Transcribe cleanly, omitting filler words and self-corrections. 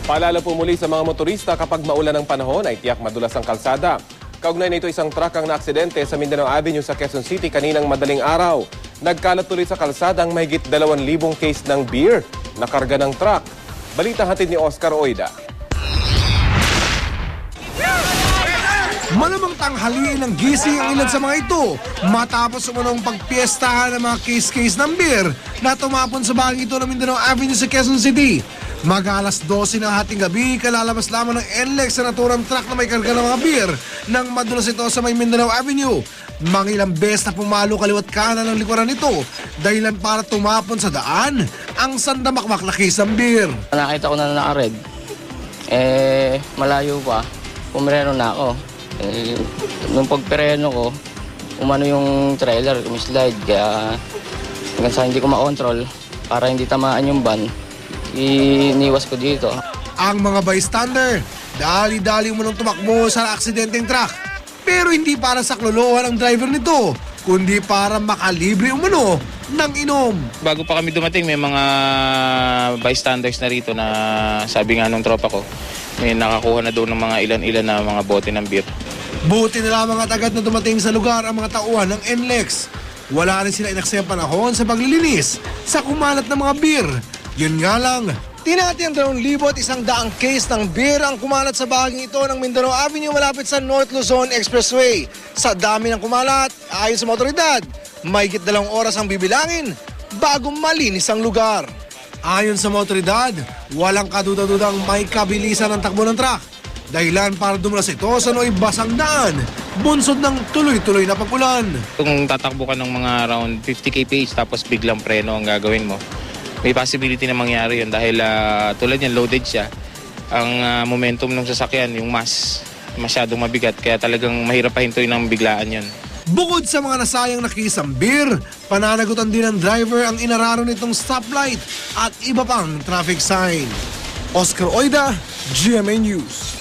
Paalala po muli sa mga motorista kapag maulan ang panahon ay tiyak madulas ang kalsada. Kaugnay nito isang truck ang naaksidente sa Mindanao Avenue sa Quezon City kaninang madaling araw. Nagkalat tuloy sa kalsada ang mahigit 2,000 case ng beer na karga ng truck. Balita hatid ni Oscar Oida. Malamang tanghaliin ng gising ang ilan sa mga ito matapos umunong pagpiestahan ng mga case ng beer na tumapon sa bahagi ito ng Mindanao Avenue sa Quezon City. Mag-alas 12 ng hating gabi, kalalabas lamang ng NLEX sa naturang truck na may karga ng mga beer nang madulas ito sa may Mindanao Avenue. Mangilang beses na pumalo kaliwat kanan ng likuran nito dahilan para tumapon sa daan ang sandamakmak na case ng beer. Nakita ko na naka-red. Malayo pa. Pumireno na ako. Nung pagpereno ko, umano yung trailer, slide. Kaya hanggang sa hindi ko makontrol para hindi tamaan yung van, iniwas ko dito. Ang mga bystander, dali-dali umunong tumakbo sa aksidenteng truck. Pero hindi para sa klolohan ang driver nito, kundi para makalibre umano ng inom. Bago pa kami dumating, may mga bystanders na rito na sabi nga nung tropa ko, may nakakuha na doon ng mga ilan-ilan na mga bote ng beer. Buti na lamang at agad na dumating sa lugar ang mga tauhan ng NLEX. Wala rin sila inaksayang panahon sa paglilinis sa kumalat ng mga beer. Yun nga lang, tinati ang 2,100 case ng beer ang kumalat sa bahaging ito ng Mindanao Avenue malapit sa North Luzon Expressway. Sa dami ng kumalat, ayon sa mga otoridad, mahigit 2 oras ang bibilangin bago malinis ang lugar. Ayon sa mga otoridad, walang kaduda-dudang may kabilisan ang takbo ng truck. Dahilan para dumulas ito sa nooy basang daan, bunsod ng tuloy-tuloy na pag-ulan. Kung tatakbo ka ng mga around 50 kph tapos biglang preno ang gagawin mo, may possibility na mangyari yun dahil tulad yan, loaded siya. Ang momentum ng sasakyan, yung mass, masyadong mabigat kaya talagang mahirap pahintuin ng biglaan yun. Bukod sa mga nasayang na kisang beer, pananagutan din ng driver ang inararo nitong stoplight at iba pang traffic sign. Oscar Oida, GMA News.